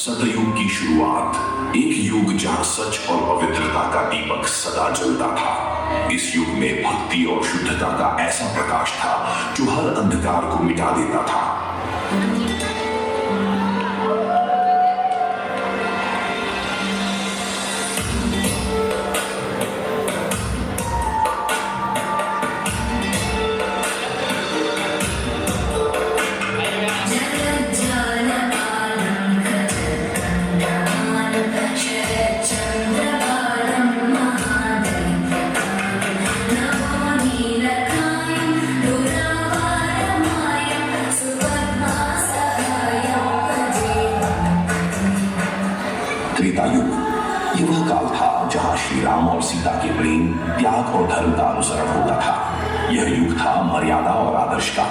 सतयुग की शुरुआत, एक युग जहां सच और पवित्रता का दीपक सदा जलता था। इस युग में भक्ति और शुद्धता का ऐसा प्रकाश था जो हर अंधकार को मिटा देता था। त्रेता युग, ये वह काल था जहां श्री राम और सीता के प्रेम, त्याग और धर्म का अनुसरण होता था। यह युग था मर्यादा और आदर्श का,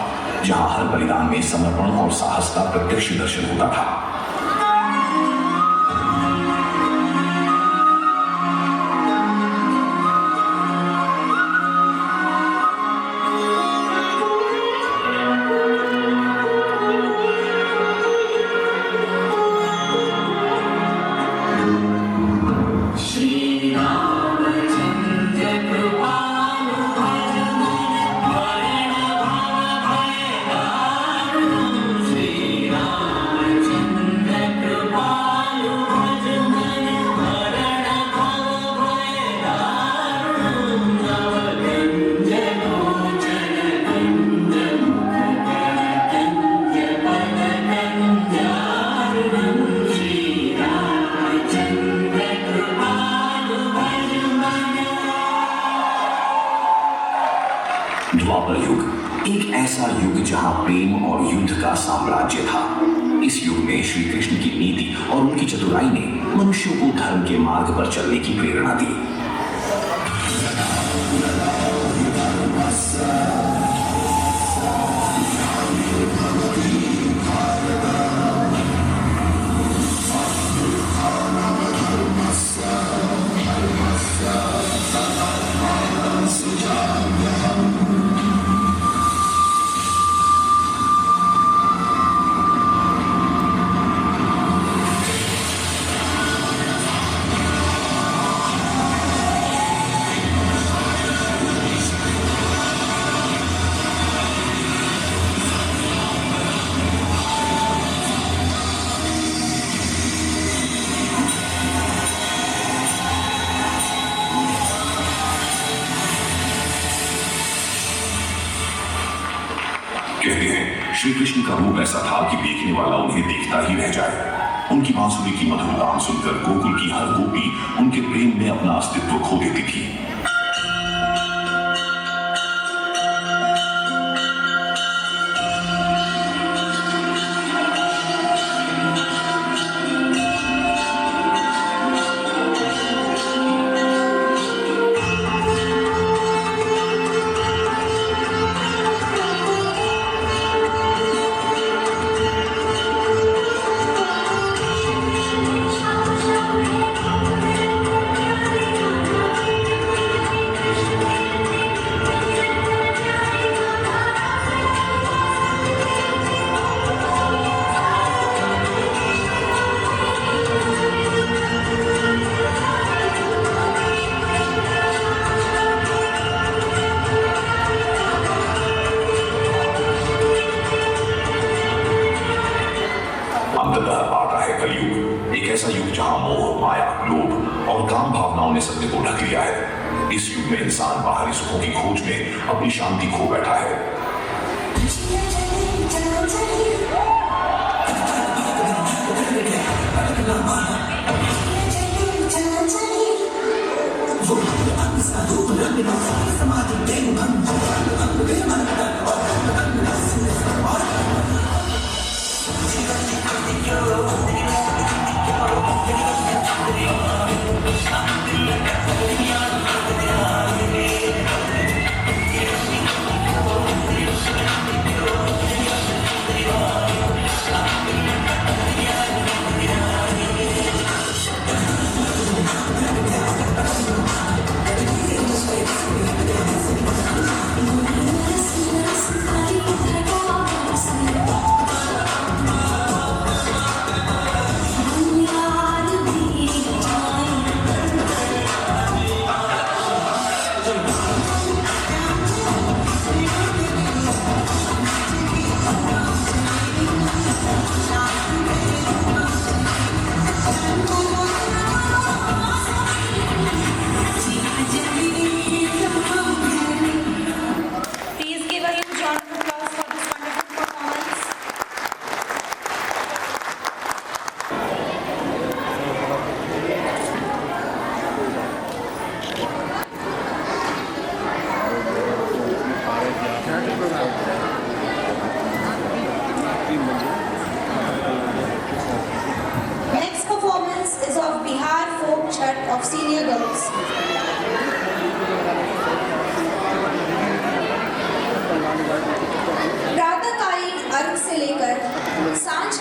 जहां हर बलिदान में समर्पण और साहस का प्रत्यक्ष दर्शन होता था। द्वापर युग, एक ऐसा युग जहां प्रेम और युद्ध का साम्राज्य था। इस युग में श्री कृष्ण की नीति और उनकी चतुराई ने मनुष्यों को धर्म के मार्ग पर चलने की प्रेरणा दी। कहते हैं श्री कृष्ण का रूप ऐसा था कि देखने वाला उन्हें देखता ही रह जाए। उनकी बांसुरी की मधुर तान सुनकर गोकुल की हर गोपी उनके प्रेम में अपना अस्तित्व खो देती थी। आता है कलयुग, एक ऐसा युग जहां मोह, माया, लोभ और काम भावनाओं ने सत्य को ढक लिया है। इस युग में इंसान बाहरी सुखों की खोज में अपनी शांति खो बैठा है।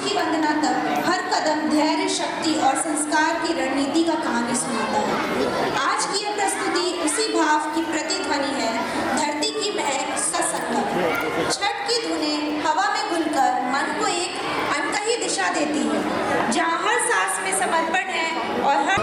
की वंदना तक हर कदम धैर्य, शक्ति और संस्कार की रणनीति का कहानी सुनाता है। आज की यह प्रस्तुति उसी भाव की प्रतिध्वनि है, धरती की महक सत्संगम। छठ की धुनें हवा में घुलकर मन को एक अनकही दिशा देती है, जहाँ हर सांस में समर्पण है और हर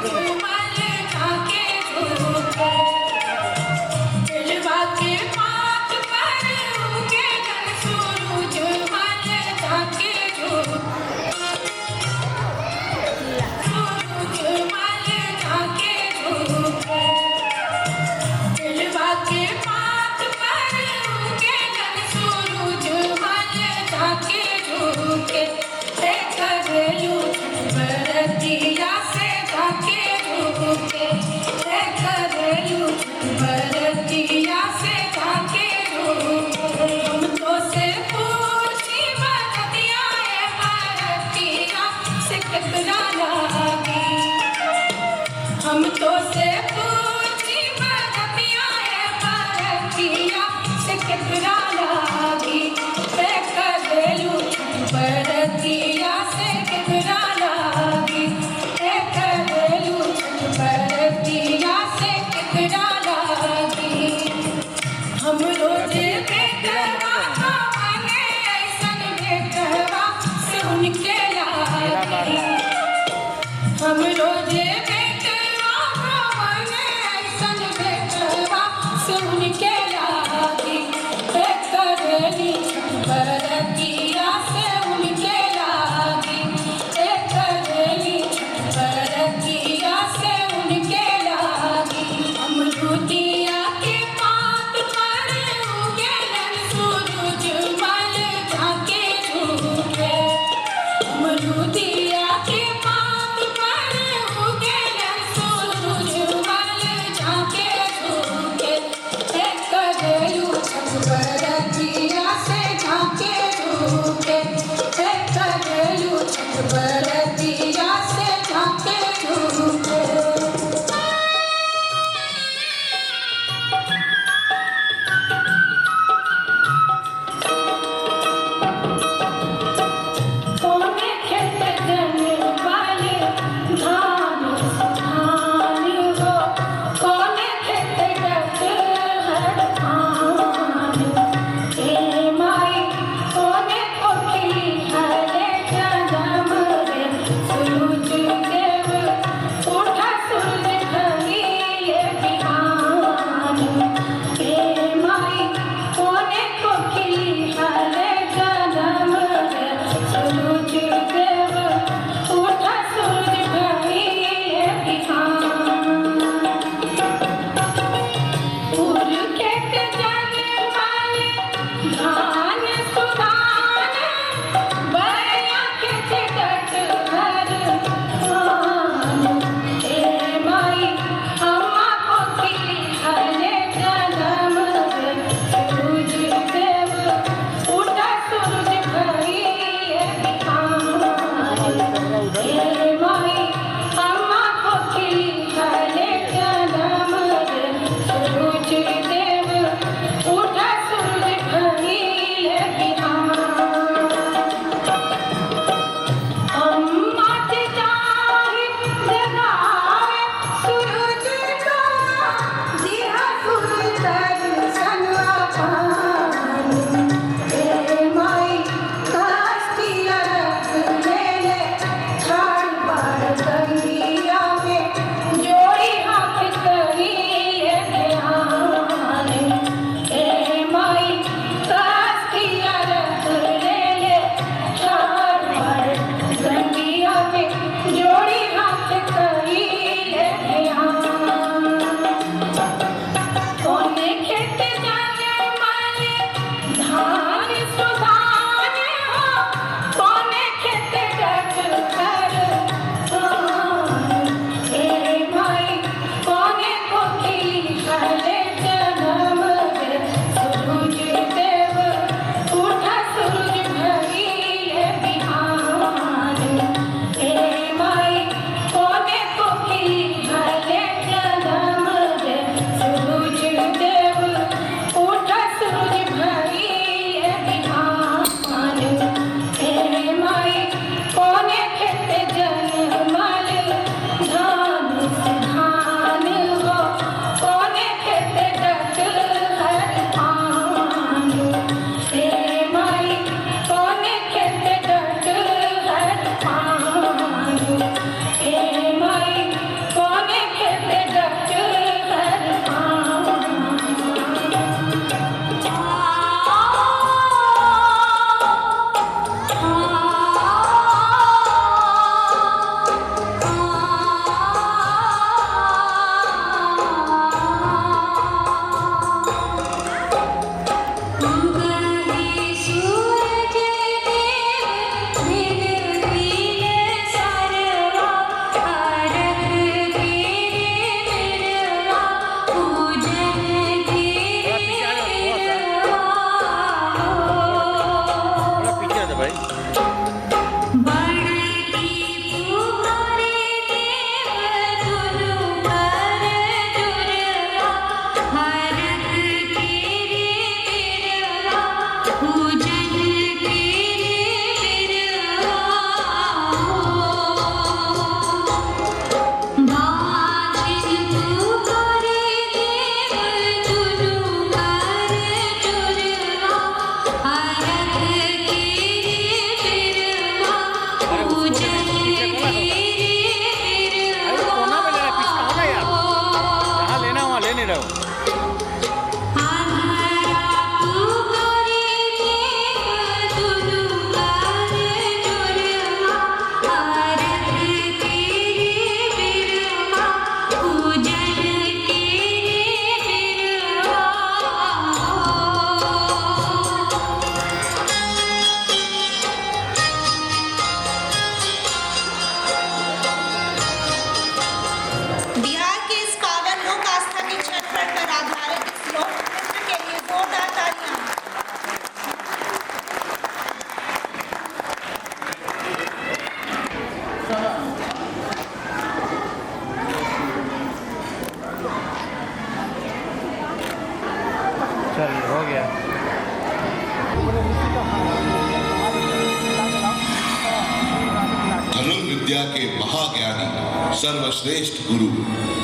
धनुर्विद्या के महाज्ञानी सर्वश्रेष्ठ गुरु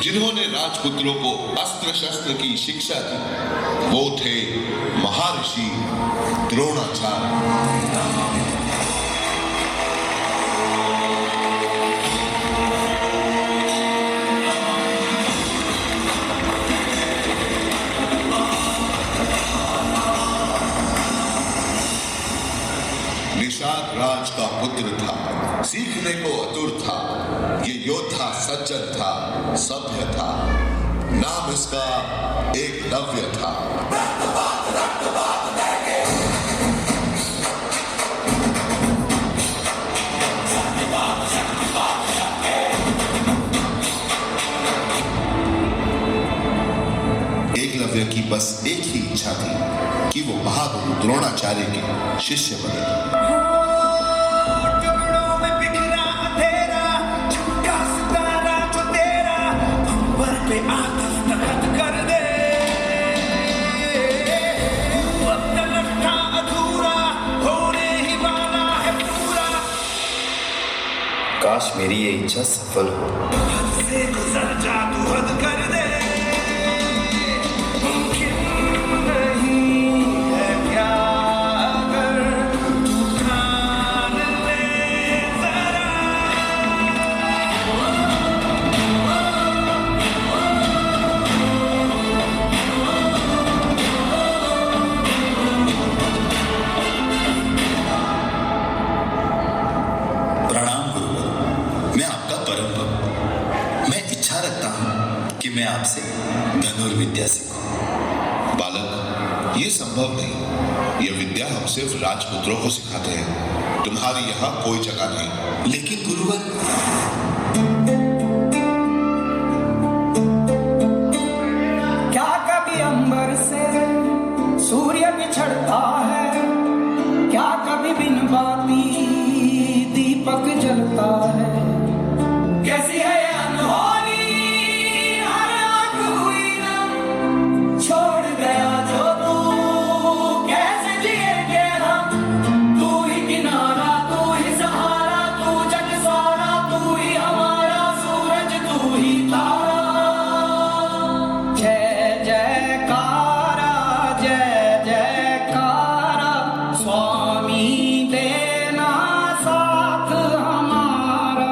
जिन्होंने राजपुत्रों को अस्त्र शस्त्र की शिक्षा दी, वो थे महर्षि द्रोणाचार्य। निषाद राज का पुत्र था, सीखने को आतुर था, ये योद्धा सज्जन था, सभ्य था, नाम इसका एकलव्य था। एकलव्य की बस एक ही इच्छा थी कि वो महागुरु द्रोणाचार्य के शिष्य बने। काश मेरी ये इच्छा सफल हो। से गुजर जा तू हद कर दे, मुमकिन नहीं है क्या अगर तू ठान ले जरा। प्रणाम गुरुवर, मैं आपका परम भक्त। मैं इच्छा रखता हूँ कि मैं आपसे धनुर्विद्या सीखूं। बालक, ये संभव नहीं। यह विद्या हम सिर्फ राजपुत्रों को सिखाते हैं, तुम्हारी यहाँ कोई जगह नहीं। लेकिन गुरुवर, क्या कभी अंबर से सूर्य बिछड़ता है, क्या कभी बिन बाती दीपक जलता है। कैसी है ये अनहोनी हर आंख हुई ना, छोड़ गया जो तू कैसे जिएंगे हम। तू ही किनारा, तू ही सहारा, तू जग सारा, तू ही हमारा सूरज, तू ही तारा। जय जयकारा, जय जयकारा, स्वामी देना साथ हमारा।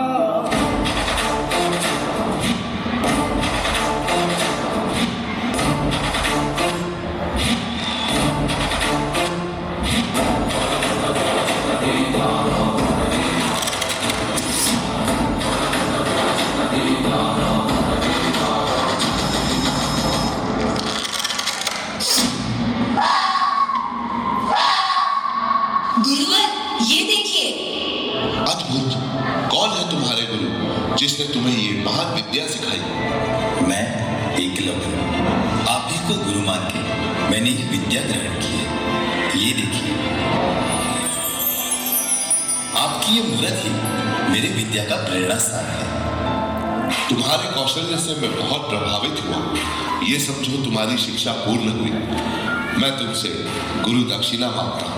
गुरुवर, ये देखिए। अद्भुत! कौन है तुम्हारे गुरु जिसने तुम्हें ये महान विद्या सिखाई? मैं एकलव्य, आप ही को गुरु मान के मैंने ये विद्या ग्रहण की है। ये देखिए, आपकी ये मूर्त ही मेरी विद्या का प्रेरणा स्थान है। तुम्हारे कौशल्य से मैं बहुत प्रभावित हुआ। ये समझो तुम्हारी शिक्षा पूर्ण हुई। मैं तुमसे गुरु दक्षिणा मांगता हूँ।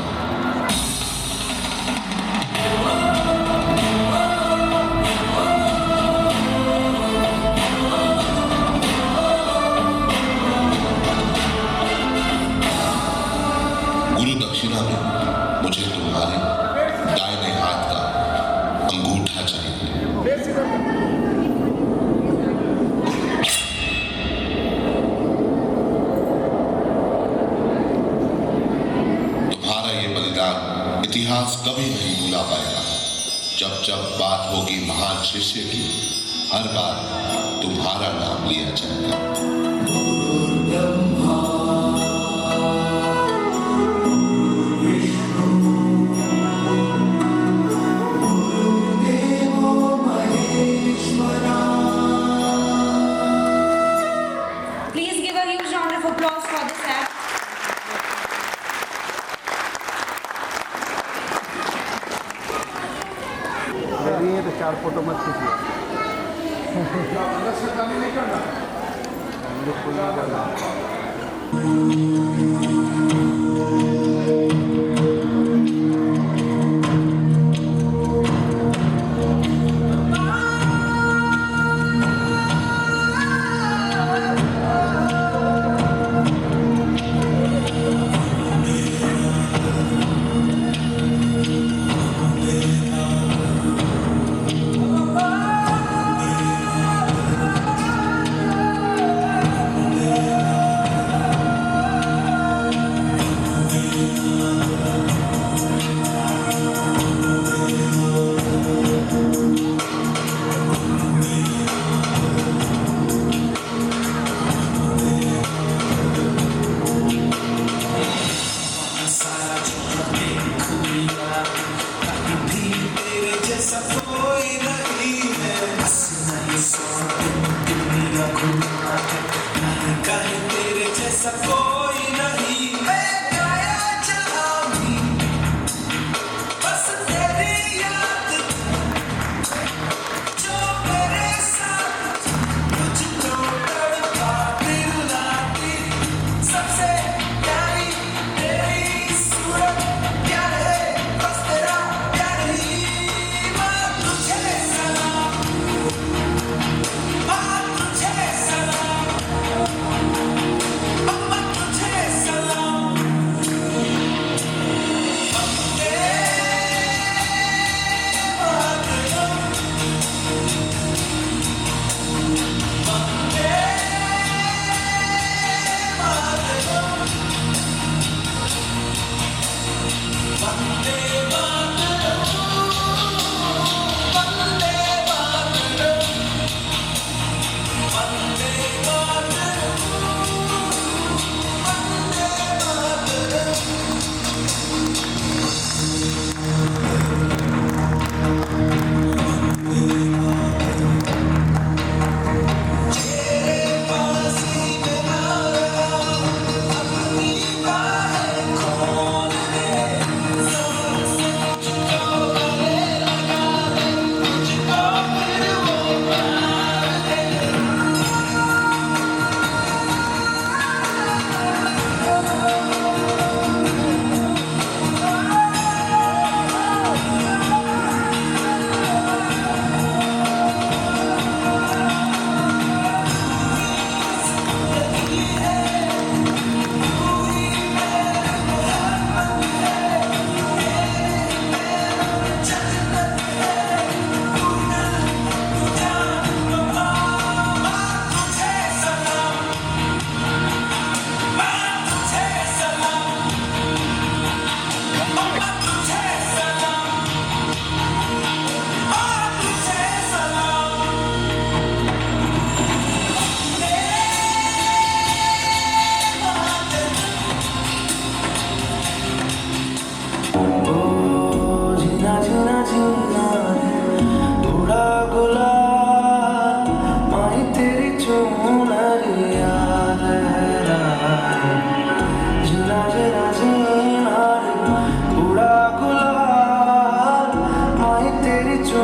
गुरु दक्षिणा में मुझे तुम्हारे दाहिने हाथ का अंगूठा चाहिए। तुम्हारा ये बलिदान इतिहास कभी नहीं भुला पाएगा। जब जब बात होगी महान शिष्य की, हर बार तुम्हारा नाम लिया जाएगा। Please give a huge round of applause for this act. ये तो 4 फोटो मत खींचिए।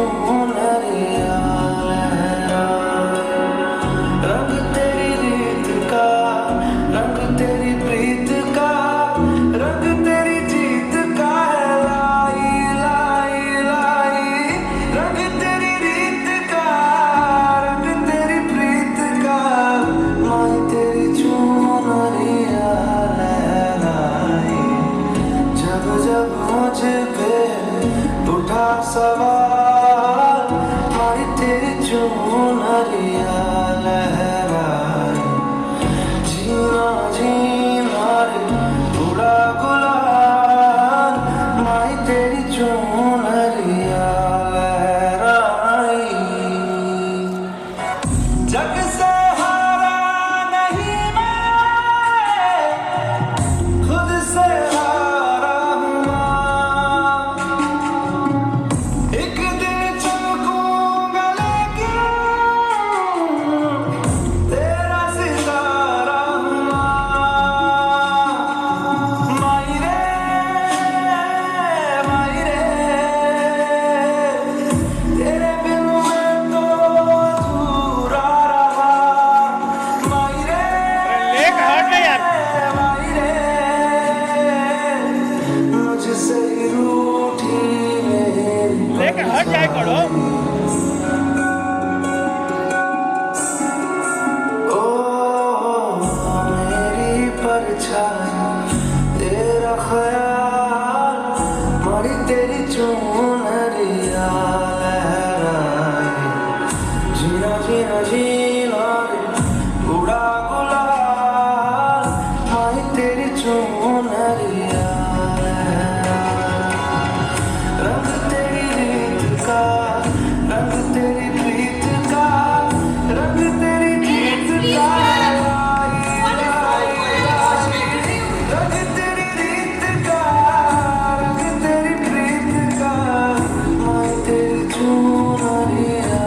चुनरिया लहराए, रंग तेरी रीत का, रंग तेरी प्रीत का, रंग तेरी जीत का है लाई लाई लाई, रंग तेरी रीत का, रंग तेरी प्रीत का, माई तेरी चुनरिया लहराए, जब जब मुझ पे उठा सवाल, माई तेरी चुनरिया लहराए, जीना जीना रे उड़ा गुलाल, माई तेरी चुनरिया लहराई, जग से हारा नहीं मैं, खुद से हारा हूँ माँ, एक दिन चमकूंगा लेकिन तेरा सितारा हूँ माँ, माई रे तेरे बिन मैं तो अधूरा रहा, माई रे मुझसे ही रूठी मेरी हट जाए करो। ओ मेरी परछाई तेरा ख्याल, मारी तेरी चुनरिया लहराए, जीना जीना जीना रे उड़ा गुलाल, माई तेरी चुनरिया लहराए, रंग तेरी रीत का, रंग तेरी प्रीत का, रंग तेरी जीत का, लाई लाई लाई, रंग तेरी रीत का, रंग तेरी प्रीत का, माई तेरी चुनरिया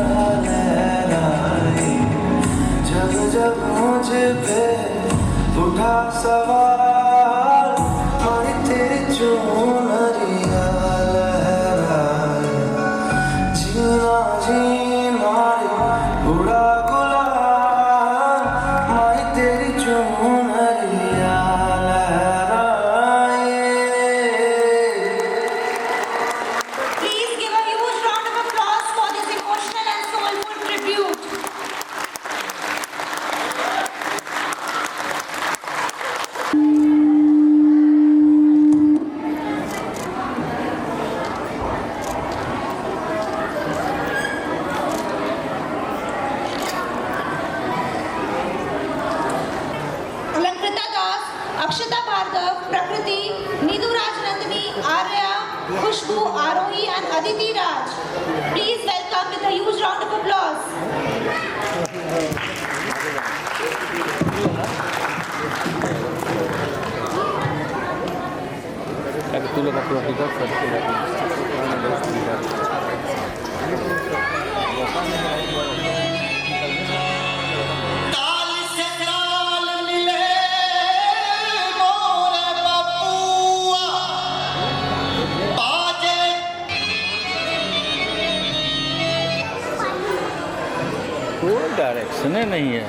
लहराए, जब जब मुझ पे उठा सवाल, माई तेरी चुनरिया लहराए, जीना जीना रे उड़ा गुलाल, माई तेरी चुनरिया लहराए। Please give a huge round of applause for this emotional and soulful tribute. Alankrita दास, अक्षता भार्गव, प्रकृति, नीतू राजनंदिनी, आर्या, खुशबू, आरोही and Aditi Raj. Please welcome with a huge round of applause. तू लोग अपना टिकट करके ताल से ताल मिले मोरे बबुआ, बाजे कोई डायरेक्शन नहीं है।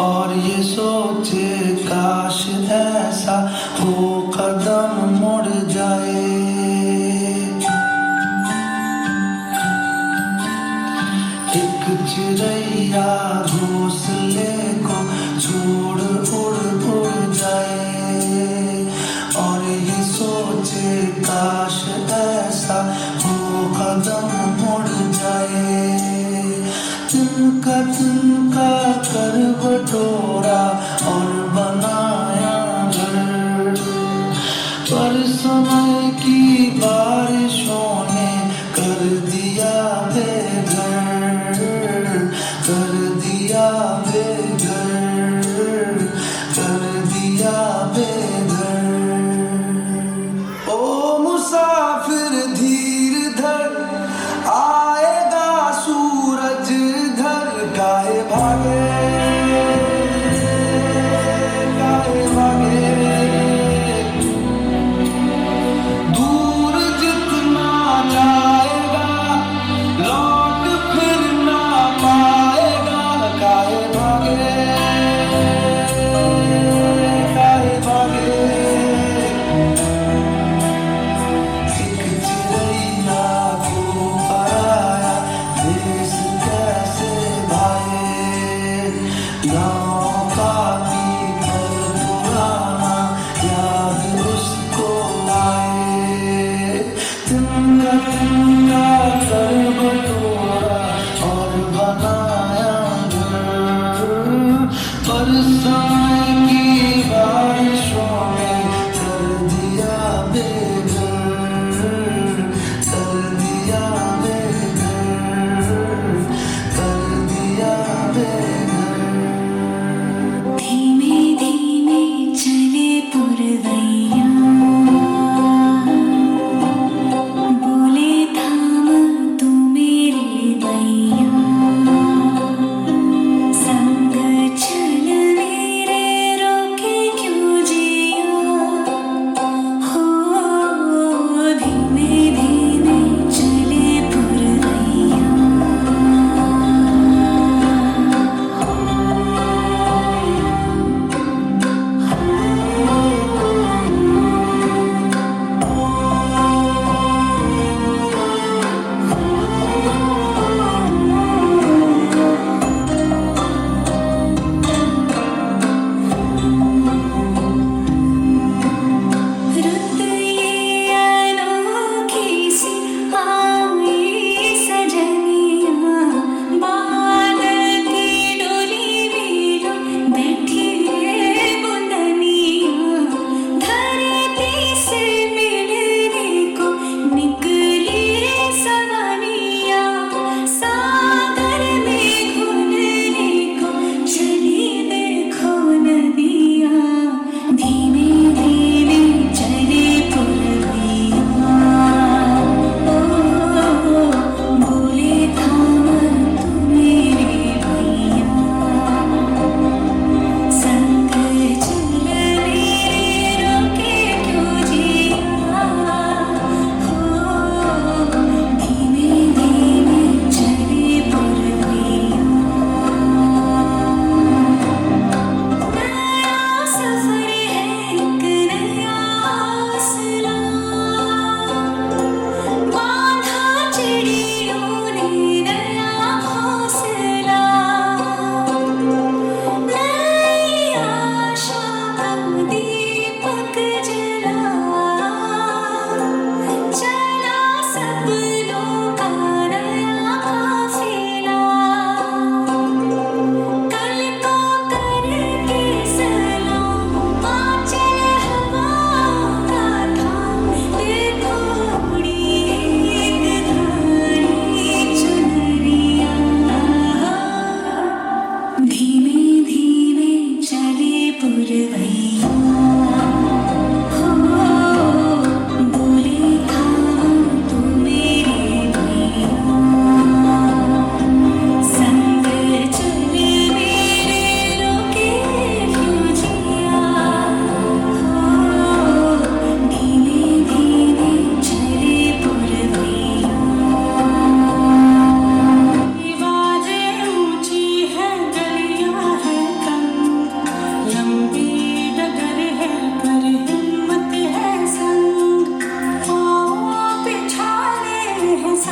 और ये सोचे काश ऐसा हो कदम मुड़ जाए, एक चिड़ैया घोंसले को छोड़ उड़ जाए, और ये सोचे काश ऐसा हो कदम मुड़ जाए, तिनका कर बटोरा और बनाया घर, पर समय की बारिशों ने कर दिया बेघर, कर दिया बेघर, कर दिया बेघर। ओ मुसाफिर धीर धर, आएगा सूरज ढल, काहे भागे काहे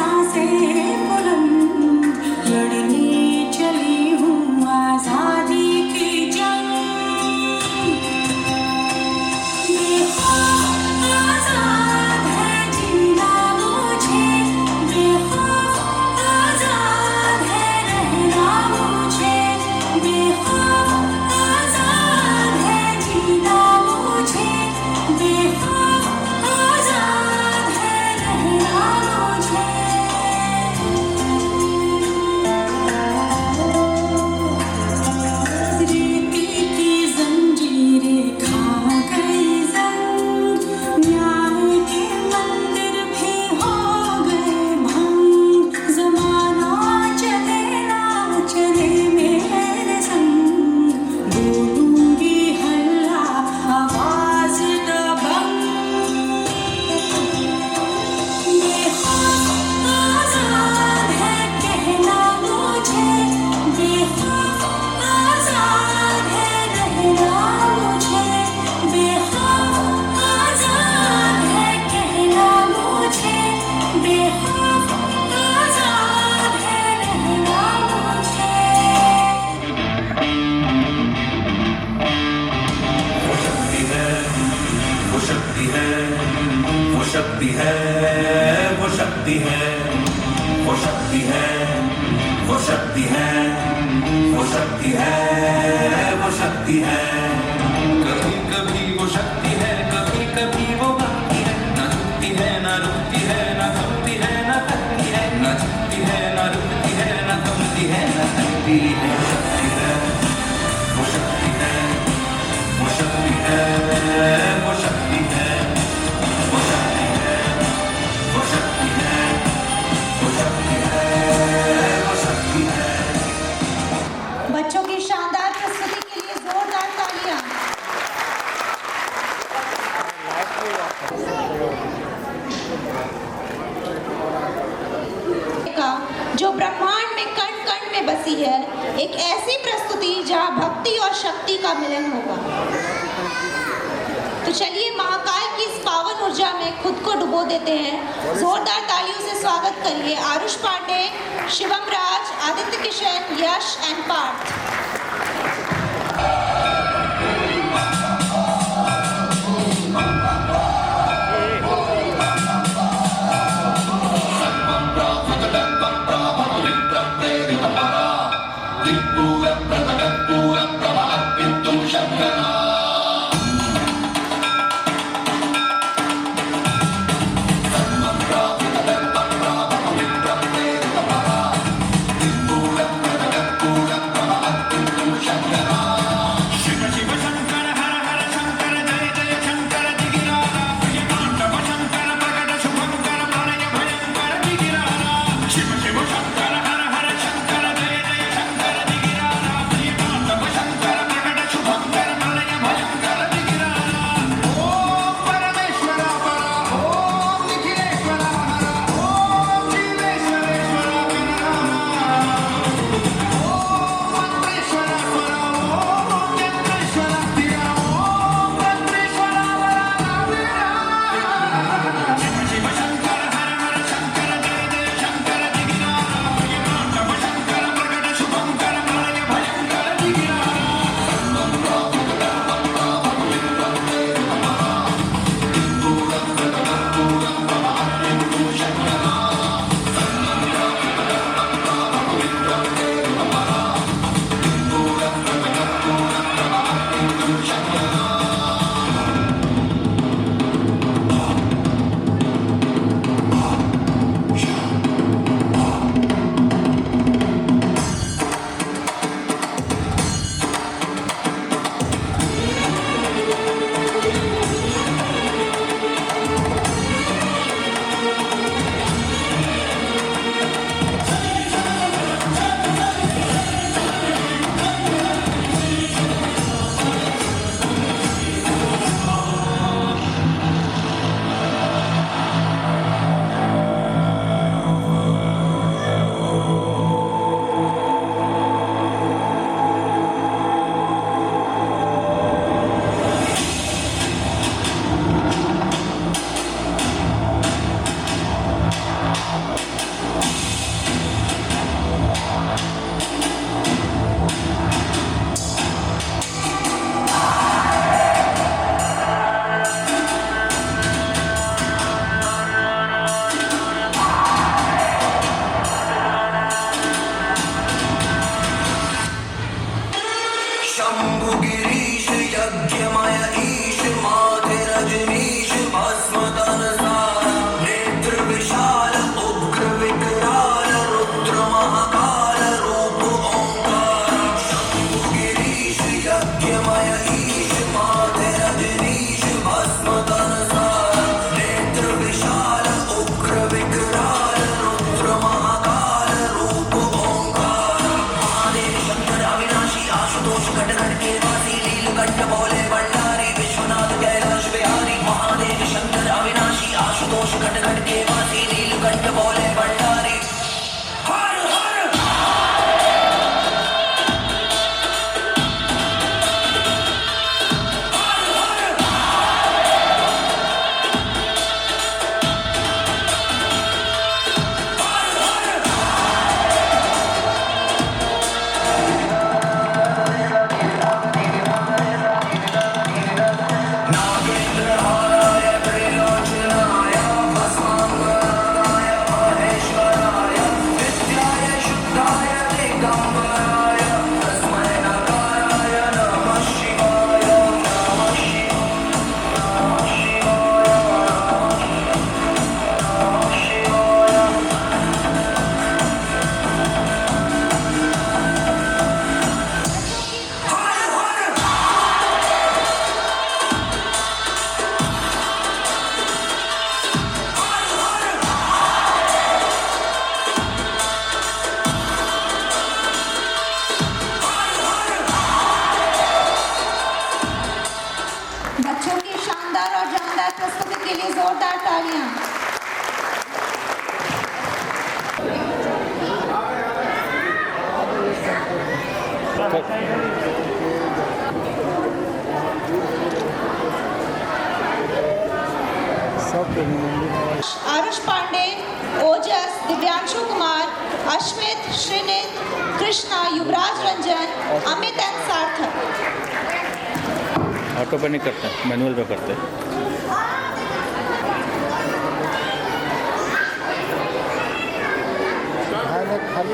सांसें बुलंद लड़ने चली हूँ आजादी की जंग बेखौफ आजाद है जीना मुझे बेखौफ आजाद है रहना मुझे बेखौफ आजाद है जीना मुझे बेखौफ आजाद है रहना मुझे रीति की जंजीरें खा गई जंग न्याय के मंदिर भी हो गए भंग जमाना चले ना चले मेरे संग बोलूंगी हल्ला आवाज दबंग बेखौफ आजाद है कहना मुझे बेखौफ आजाद है रहना मुझे बेखौफ आजाद है कहना मुझे बेखौफ आजाद है रहना मुझे वो शक्ति है वो शक्ति है वो शक्ति है वो शक्ति है वो शक्ति है वो शक्ति है वो शक्ति है कभी कभी वो शक्ति है कभी कभी वो भक्ति है न झुकती है न रुकती है न थमती है न थकती है न झुकती है न रुकती है न थमती है न थकती है वो शक्ति है वो शक्ति है वो शक्ति है वो शक्ति है वो शक्ति है वो शक्ति है वो शक्ति है बच्चों की शानदार प्रस्तुति के लिए जोरदार तालियां। जो ब्रह्मांड में कण कण में बसी है, एक ऐसी प्रस्तुति जहां भक्ति और शक्ति का मिलन होगा। तो चलिए महाकाल की इस पावन ऊर्जा में खुद को डुबो देते हैं। जोरदार तालियों से स्वागत करिए Arush Pandey, Shivam Raj, Aditya Kishan, Yash and Parth. Aakash Pandey, Ojas, Divyanshu Kumar, Ashwit, Shrinit, Krishna, Yuvraj Ranjan, Amit and Sarthak. Auto पे नहीं करते, मैनुअल पे करते हैं। खाली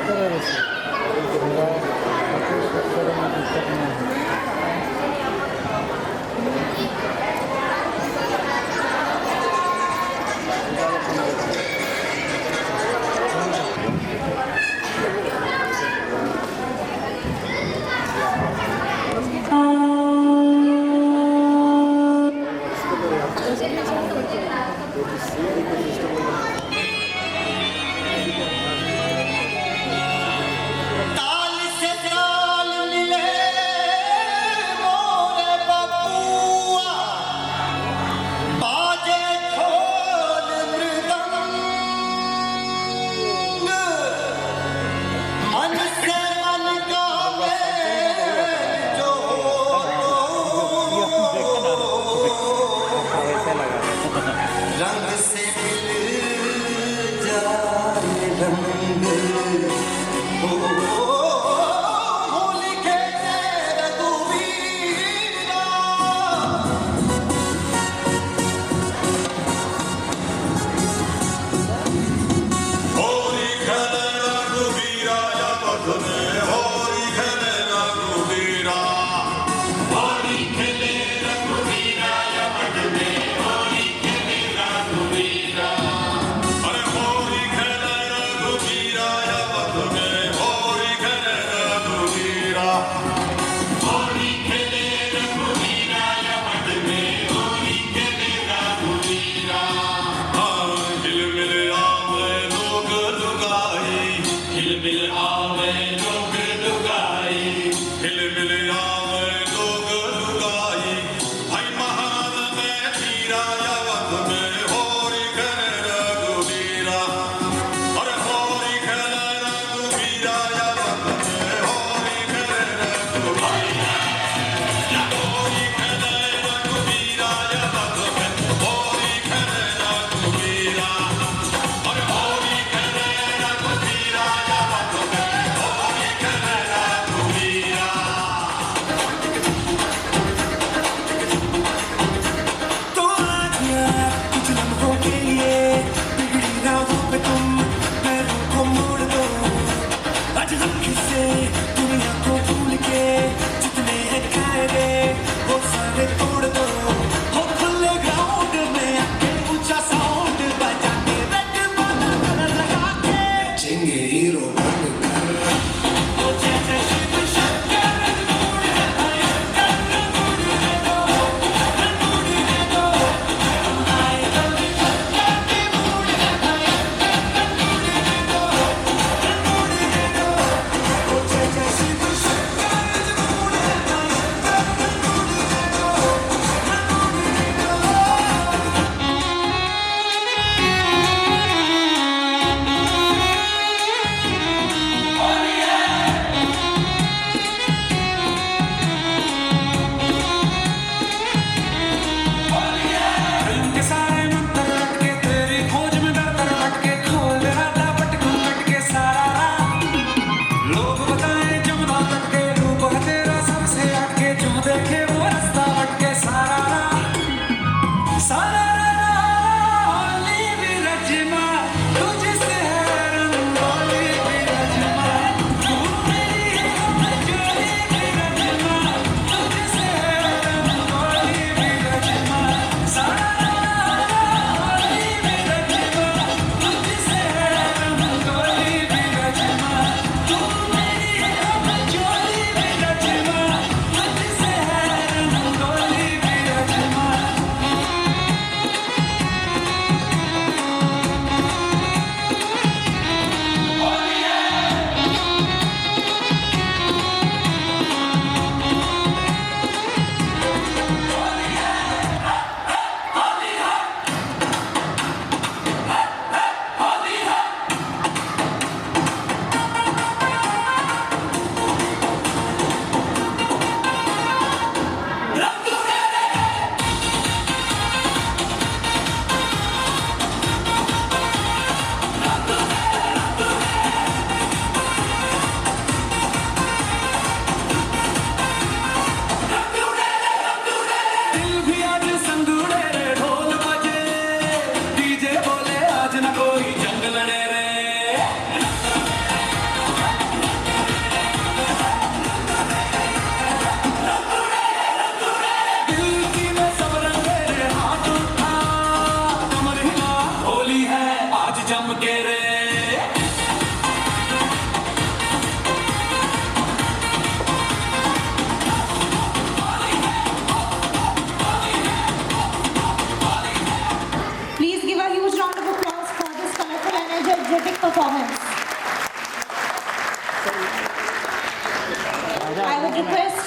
request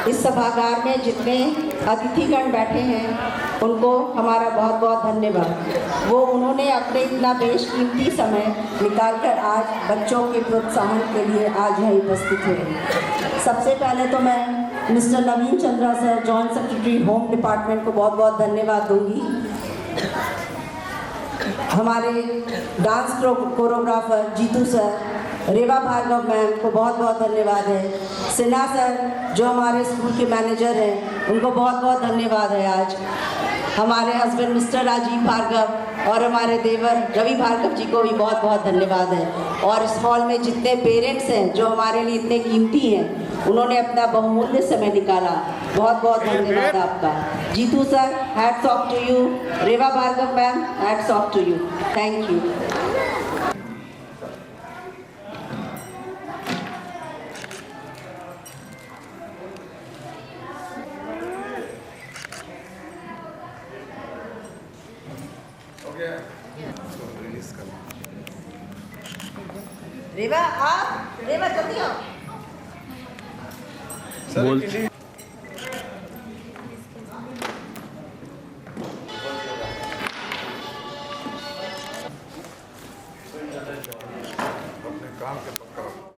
इस सभागार में जितने अतिथिगण बैठे हैं उनको हमारा बहुत बहुत धन्यवाद। वो उन्होंने अपने इतना बेशकीमती समय निकालकर आज बच्चों के प्रोत्साहन के लिए आज यहाँ उपस्थित हुए। सबसे पहले तो मैं mister Naveen Chandra sir, joint secretary home department को बहुत बहुत धन्यवाद दूंगी। हमारे dance choreographer Jitu sir, Reva Bhargava ma'am को बहुत बहुत धन्यवाद है। सिन्हा सर जो हमारे स्कूल के मैनेजर हैं उनको बहुत बहुत धन्यवाद है। आज हमारे हस्बैंड मिस्टर राजीव भार्गव और हमारे देवर रवि भार्गव जी को भी बहुत बहुत धन्यवाद है। और इस हॉल में जितने पेरेंट्स हैं जो हमारे लिए इतने कीमती हैं, उन्होंने अपना बहुमूल्य समय निकाला, बहुत बहुत धन्यवाद आपका। Jitu sir, hats off to you. Reva Bhargava ma'am, hats off to you. Thank you. Reva आप, रेवा जल्दी आओ। बोल अपने काम के पक्का